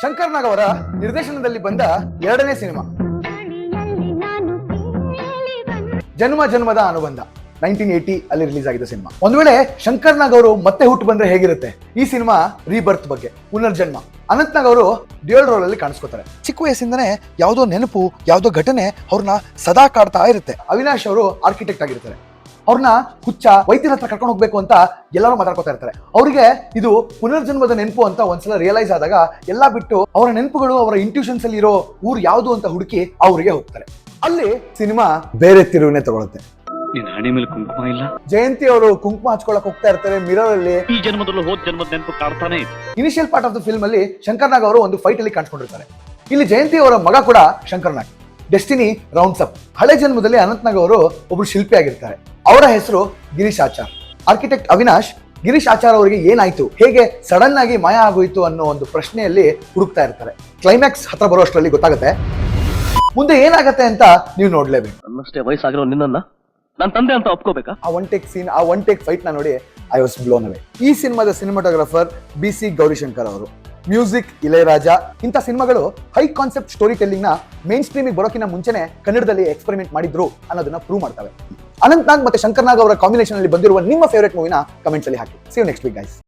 ಶಂಕರ್ ನಾಗ್ ಅವರ ನಿರ್ದೇಶನದಲ್ಲಿ ಬಂದ ಎರಡನೇ ಸಿನಿಮಾ ಜನ್ಮ ಜನ್ಮದ ಅನುಬಂಧ 1980 ಅಲ್ಲಿ ರಿಲೀಸ್ ಆಗಿದ್ದ ಸಿನಿಮಾ. ಒಂದ್ ವೇಳೆ ಶಂಕರ್ ನಾಗ್ ಅವರು ಮತ್ತೆ ಹುಟ್ಟು ಬಂದ್ರೆ ಹೇಗಿರುತ್ತೆ? ಈ ಸಿನಿಮಾ ರೀಬರ್ತ್ ಬಗ್ಗೆ, ಪುನರ್ಜನ್ಮ. ಅನಂತ್ ನಾಗ್ ಅವರು ಡ್ಯೂಯಲ್ ರೋಲ್ ಅಲ್ಲಿ ಕಾಣಿಸ್ಕೋತಾರೆ. ಚಿಕ್ಕ ವಯಸ್ಸಿಂದನೇ ಯಾವುದೋ ನೆನಪು, ಯಾವುದೋ ಘಟನೆ ಅವ್ರನ್ನ ಸದಾ ಕಾಡ್ತಾ ಇರುತ್ತೆ. ಅವಿನಾಶ್ ಅವರು ಆರ್ಕಿಟೆಕ್ಟ್ ಆಗಿರ್ತಾರೆ. ಅವ್ರನ್ನ ಹುಚ್ಚ ವೈದ್ಯರ ಹತ್ರ ಕರ್ಕೊಂಡು ಹೋಗ್ಬೇಕು ಅಂತ ಎಲ್ಲರೂ ಮಾತಾಡ್ಕೋತಾ ಇರ್ತಾರೆ. ಅವರಿಗೆ ಇದು ಪುನರ್ಜನ್ಮದ ನೆನಪು ಅಂತ ಒಂದ್ಸಲ ರಿಯಲೈಸ್ ಆದಾಗ ಎಲ್ಲಾ ಬಿಟ್ಟು ಅವರ ನೆನಪುಗಳು, ಅವರ ಇಂಟ್ಯೂಷನ್ಸ್ ಅಲ್ಲಿ ಇರೋ ಊರು ಯಾವುದು ಅಂತ ಹುಡುಕಿ ಅವರಿಗೆ ಹೋಗ್ತಾರೆ. ಅಲ್ಲಿ ಸಿನಿಮಾ ಬೇರೆ ತಿರುವನ್ನೇ ತಗೊಳುತ್ತೆ. ಕುಂಕುಮ ಇಲ್ಲ. ಜಯಂತಿ ಅವರು ಕುಂಕುಮ ಹಚ್ಕೊಳಕ್ ಹೋಗ್ತಾ ಇರ್ತಾರೆ ಮಿರರ್ ಅಲ್ಲಿ. ಈ ಜನ್ಮದಲ್ಲೂ ಹೋದ ಜನ್ಮದ ನೆನಪು ಕಾಡ್ತಾನೆ ಇದೆ. Initial part of the film ಅಲ್ಲಿ ಶಂಕರ್ ನಾಗ್ ಅವರು ಒಂದು ಫೈಟ್ ಅಲ್ಲಿ ಕಾಣಿಸ್ಕೊಂಡಿರ್ತಾರೆ. ಇಲ್ಲಿ ಜಯಂತಿ ಅವರ ಮಗ ಕೂಡ Shankar Nag. Destiny rounds up. ಹಳೆ ಜನ್ಮದಲ್ಲಿ ಅನಂತ್ ನಾಗ್ ಅವರು ಒಬ್ರು ಶಿಲ್ಪಿ ಆಗಿರ್ತಾರೆ. ಅವರ ಹೆಸರು ಗಿರೀಶ್ ಆಚಾರ್. ಆರ್ಕಿಟೆಕ್ಟ್ ಅವಿನಾಶ್ ಗಿರೀಶ್ ಆಚಾರ್ ಅವರಿಗೆ ಏನಾಯ್ತು, ಹೇಗೆ ಸಡನ್ ಆಗಿ ಮಾಯ ಆಗೋಯ್ತು ಅನ್ನೋ ಒಂದು ಪ್ರಶ್ನೆಯಲ್ಲಿ ಹುಡುಕ್ತಾ ಇರ್ತಾರೆ. ಕ್ಲೈಮ್ಯಾಕ್ಸ್ ಹತ್ರ ಬರೋಷ್ಟರಲ್ಲಿ ಗೊತ್ತಾಗುತ್ತೆ ಮುಂದೆ ಏನಾಗತ್ತೆ ಅಂತ ನೀವು ನೋಡ್ಲೇಬೇಕು. ನನ್ನಷ್ಟೇ ವಯಸ್ಸಾಗಿರೋ ನಿನ್ನನ್ನ ನನ್ನ ತಂದೆ ಅಂತ ಒಪ್ಕೋಬೇಕಾ? ಆ ಒನ್ ಟೇಕ್ ಸೀನ್, ಆ ಒನ್ ಟೇಕ್ ಫೈಟ್ ನ ನೋಡಿ ಐ ವಾಸ್ ಬ್ಲೋನ್ ಅವೇ. ಈ ಸಿನಿಮಾದ ಸಿನಿಮಾಟೋಗ್ರಾಫರ್ BC ಗೌರಿಶಂಕರ್ ಅವರು. ಮ್ಯೂಸಿಕ್ ಇಳೆಯರಾಜ. ಇಂಥ ಸಿನಿಮಾಗಳು ಹೈ ಕಾನ್ಸೆಪ್ಟ್ ಸ್ಟೋರಿ ಟೆಲ್ಲಿಂಗ್ ನ ಮೇನ್ ಸ್ಟ್ರೀಮಿಗೆ ಬರೋಕಿನ ಮುಂಚೆನೆ ಕನ್ನಡದಲ್ಲಿ ಎಕ್ಸ್ಪೆರಿಮೆಂಟ್ ಮಾಡಿದ್ರು ಅನ್ನೋದನ್ನ ಪ್ರೂವ್ ಮಾಡ್ತವೆ. ಅನಂತ್ ನಾಗ್ ಮತ್ತೆ ಶಂಕರ್ ನಾಗ್ ಅವರ ಕಾಂಬಿನೇಷನ್ ಅಲ್ಲಿ ಬಂದಿರುವ ನಿಮ್ಮ ಫೇವರೇಟ್ ಮೂವಿನ ಕಮೆಂಟ್ಸ್ ಅಲ್ಲಿ ಹಾಕಿ. See you next week guys.